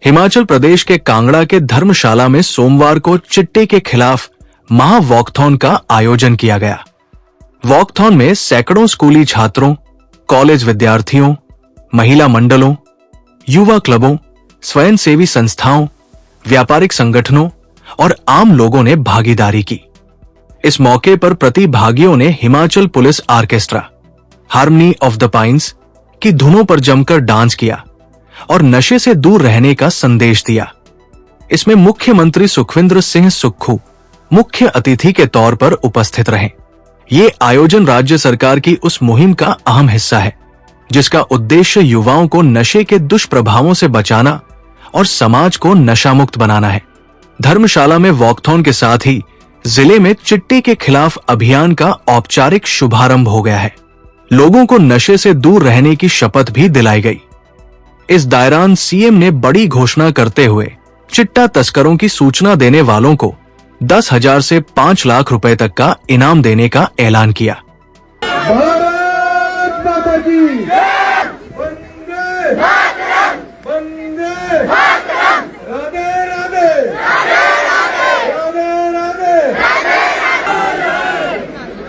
हिमाचल प्रदेश के कांगड़ा के धर्मशाला में सोमवार को चिट्टे के खिलाफ महा वॉकथॉन का आयोजन किया गया। वॉकथॉन में सैकड़ों स्कूली छात्रों, कॉलेज विद्यार्थियों, महिला मंडलों, युवा क्लबों, स्वयंसेवी संस्थाओं, व्यापारिक संगठनों और आम लोगों ने भागीदारी की। इस मौके पर प्रतिभागियों ने Himachal police orchestra, harmony of the pines की धुनों पर जमकर डांस किया और नशे से दूर रहने का संदेश दिया। इसमें मुख्यमंत्री सुखविंदर सिंह सुक्खू मुख्य अतिथि के तौर पर उपस्थित रहे। ये आयोजन राज्य सरकार की उस मुहिम का अहम हिस्सा है जिसका उद्देश्य युवाओं को नशे के दुष्प्रभावों से बचाना और समाज को नशा मुक्त बनाना है। धर्मशाला में वॉकथॉन के साथ ही जिले में चिट्टे के खिलाफ अभियान का औपचारिक शुभारंभ हो गया है। लोगों को नशे से दूर रहने की शपथ भी दिलाई गई। इस दौरान सीएम ने बड़ी घोषणा करते हुए चिट्टा तस्करों की सूचना देने वालों को 10,000 से 5 लाख रुपए तक का इनाम देने का ऐलान किया। भारत माता की वंदे मातरम, वंदे मातरम, राधे राधे, राधे राधे।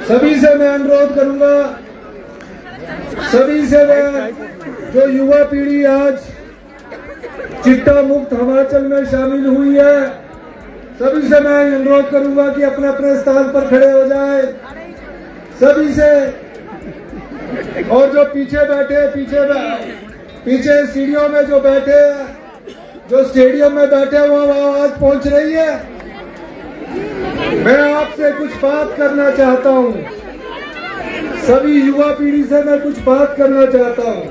सभी से मैं अनुरोध करूंगा, सभी से मैं, जो युवा पीढ़ी आज चिट्टा मुक्त हिमाचल में शामिल हुई है, सभी से मैं अनुरोध करूंगा कि अपने अपने स्थान पर खड़े हो जाए। सभी से, और जो पीछे बैठे, पीछे सीढ़ियों में जो बैठे, जो स्टेडियम में बैठे वो आवाज पहुंच रही है। मैं आपसे कुछ बात करना चाहता हूं, सभी युवा पीढ़ी से मैं कुछ बात करना चाहता हूं।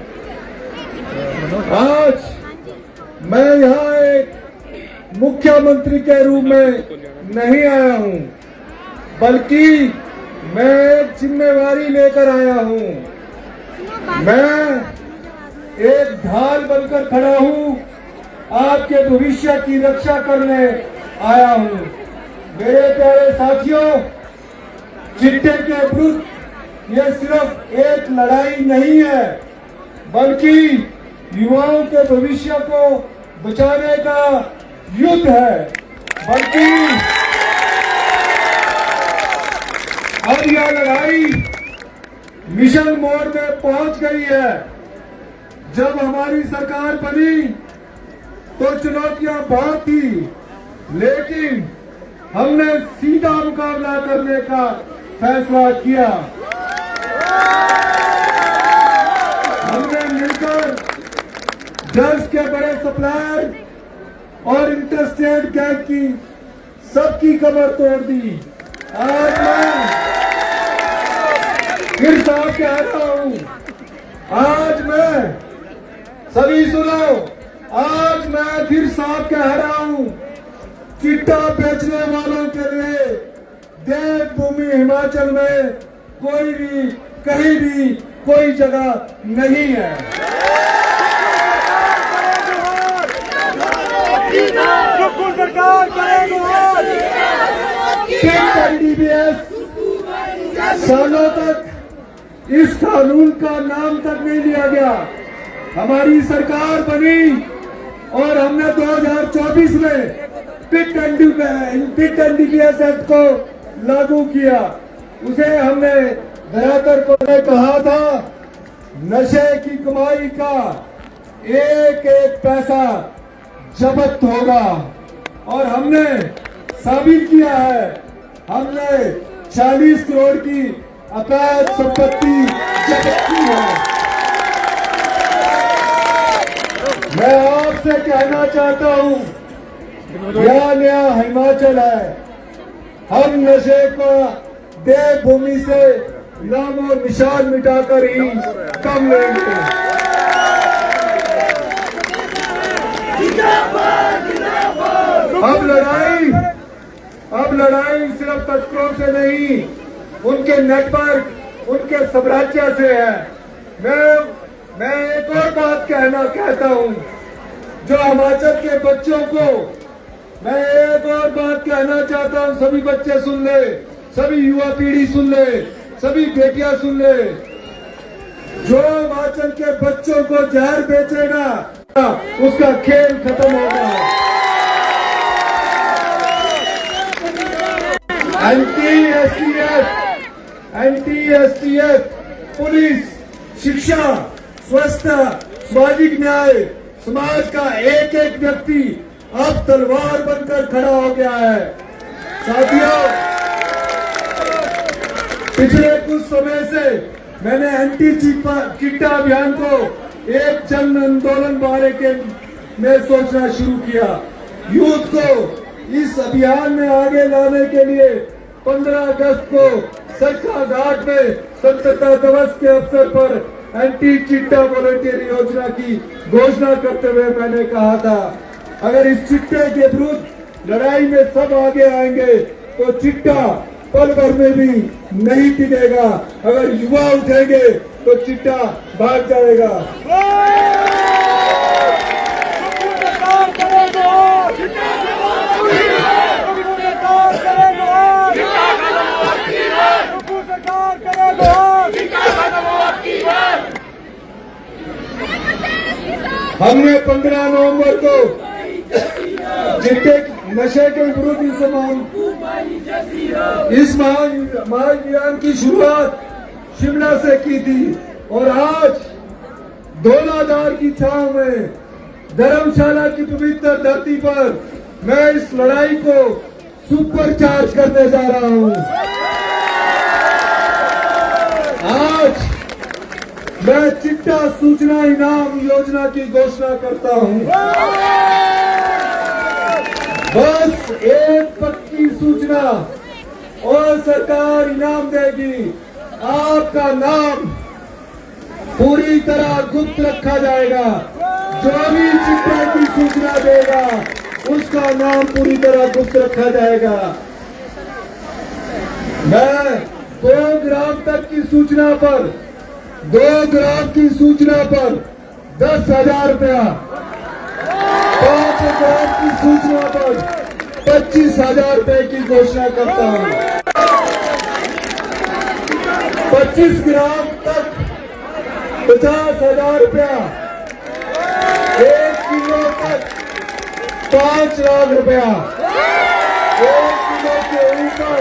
आज मैं यहाँ एक मुख्यमंत्री के रूप में नहीं आया हूं, बल्कि मैं एक जिम्मेवारी लेकर आया हूं। मैं एक ढाल बनकर खड़ा हूं, आपके भविष्य की रक्षा करने आया हूं। मेरे प्यारे साथियों, चिट्टे के विरुद्ध ये सिर्फ एक लड़ाई नहीं है, बल्कि युवाओं के भविष्य को बचाने का युद्ध है। बल्कि अब यह लड़ाई मिशन मोड में पहुंच गई है। जब हमारी सरकार बनी तो चुनौतियां बहुत थी, लेकिन हमने सीधा मुकाबला करने का फैसला किया। हमने मिलकर ड्रग्स के बड़े सप्लायर और इंटरस्टेट गैंग की सबकी कमर तोड़ दी। आज मैं फिर साफ कह रहा हूं, आज मैं, सभी सुनो, आज मैं फिर साफ कह रहा हूं, चिट्टा बेचने वालों के लिए देवभूमि हिमाचल में कोई भी, कहीं भी कोई जगह नहीं है। सालों तक इस कानून का नाम तक नहीं लिया गया। हमारी सरकार बनी और हमने 2024 में पिट एंड डीपीएस एक्ट को लागू किया। उसे हमने धराकर को कहा था, नशे की कमाई का एक एक पैसा जब्त होगा, और हमने साबित किया है। हमने 40 करोड़ की अवैध संपत्ति जब्त की है। मैं आपसे कहना चाहता हूं, यह नया हिमाचल है। हम नशे को देवभूमि से नामो निशान मिटाकर ही कम लेंगे। अब लड़ाई सिर्फ तस्करों से नहीं, उनके नेटवर्क, उनके साम्राज्य से है। मैं एक और बात कहता हूं, जो हिमाचल के बच्चों को, मैं एक और बात कहना चाहता हूं, सभी बच्चे सुन ले, सभी युवा पीढ़ी सुन ले, सभी बेटियां सुन ले। जो हिमाचल के बच्चों को जहर बेचेगा, उसका खेल खत्म होगा। एंटी एसटीएफ, पुलिस, शिक्षा, स्वास्थ्य, सामाजिक न्याय, समाज का एक एक व्यक्ति अब तलवार बनकर खड़ा हो गया है। साथियों, पिछले कुछ समय से मैंने एंटी चिट्टा अभियान को एक जन आंदोलन बारे के में सोचना शुरू किया। यूथ को इस अभियान में आगे लाने के लिए 15 अगस्त को सरका घाट में स्वतंत्रता दिवस के अवसर पर एंटी चिट्टा वॉलंटियर योजना की घोषणा करते हुए मैंने कहा था, अगर इस चिट्टे के विरुद्ध लड़ाई में सब आगे आएंगे तो चिट्टा पल भर में भी नहीं टिकेगा। अगर युवा उठेंगे तो चिट्टा भाग जाएगा। हमने 15 नवंबर को चिट्टे नशे के विरुद्ध इस महाअभियान की शुरुआत शिमला से की थी और आज धौलाधार की छांव में धर्मशाला की पवित्र धरती पर मैं इस लड़ाई को सुपर चार्ज करने जा रहा हूं। आज मैं चिट्टा सूचना इनाम योजना की घोषणा करता हूं। बस एक पक्की सूचना और सरकार इनाम देगी। आपका नाम पूरी तरह गुप्त रखा जाएगा। जो भी चिट्टे की सूचना देगा उसका नाम पूरी तरह गुप्त रखा जाएगा। मैं 2 ग्राम तक की सूचना पर 2 ग्राम की सूचना पर 10,000 रुपया, 5 ग्राम की सूचना पर 25,000 रुपए की घोषणा करता हूं। 25 ग्राम तक 50,000 रुपया, 1 किलो तक 5 लाख रुपया, 1 किलो के ऊपर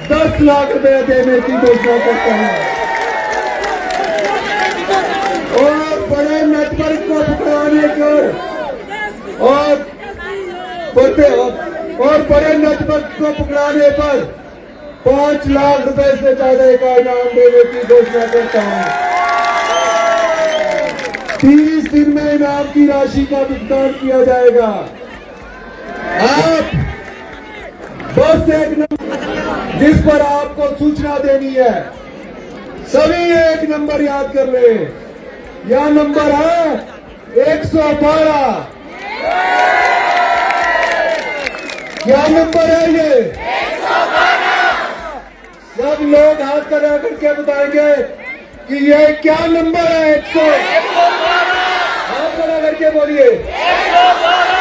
10 लाख रुपया देने की घोषणा करता हूं। और बड़े नेटवर्क को पकड़ाने कर और बड़े नेटवर्क को पकड़ाने पर 5 लाख रुपए से ज्यादा का इनाम देने की घोषणा करता हूं। 30 दिन में इनाम की राशि का भुगतान किया जाएगा। आप बस एक नंबर जिस पर आपको सूचना देनी है, सभी एक नंबर याद कर ले। यह नंबर है 112। क्या नंबर है ये? 112। सब लोग हाथ खड़ा करके बताएंगे कि ये क्या नंबर है। 112। हाथ खड़ा करके बोलिए। 112।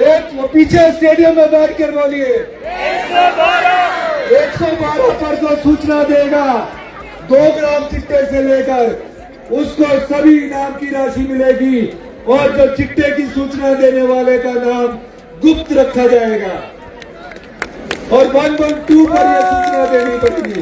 एक पीछे स्टेडियम में बैठ कर बोलिए। 112। 112 पर जो सूचना देगा 2 ग्राम चिट्टे से लेकर उसको सभी इनाम की राशि मिलेगी और जो चिट्टे की सूचना देने वाले का नाम गुप्त रखा जाएगा और 112 पर यह सूचना देनी पड़ेगी।